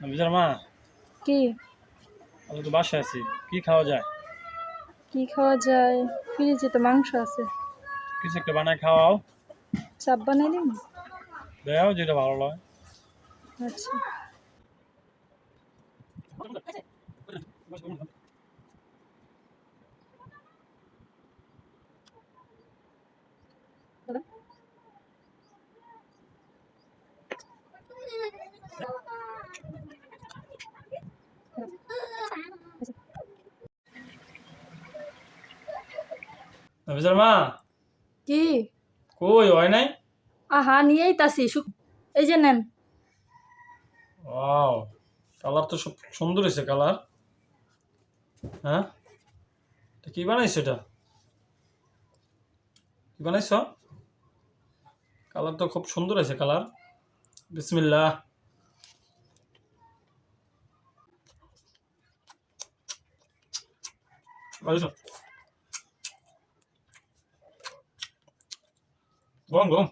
নাফিসার মা, কি আমি তো বাসায় আছি। কি খাওয়া যায়? কি খাওয়া যায়? ফ্রিজে তো মাংস আছে। কিছু একটা বানায় খাওয়াও। চাপ বানাই দিন। দেও যেটা ভালো লাগে। আচ্ছা। নাফিসার মা, কি? কই হয় নাই? আহা নিয়েই তাসি এই যে নেন। ওয়াও, কালার তো সব সুন্দর হয়েছে কালার। হ্যাঁ, এটা কি বানাইছো? এটা কি বানাইছো? কালার তো খুব সুন্দর হয়েছে কালার। বিসমিল্লাহ। বানাইছো? গরম গরম।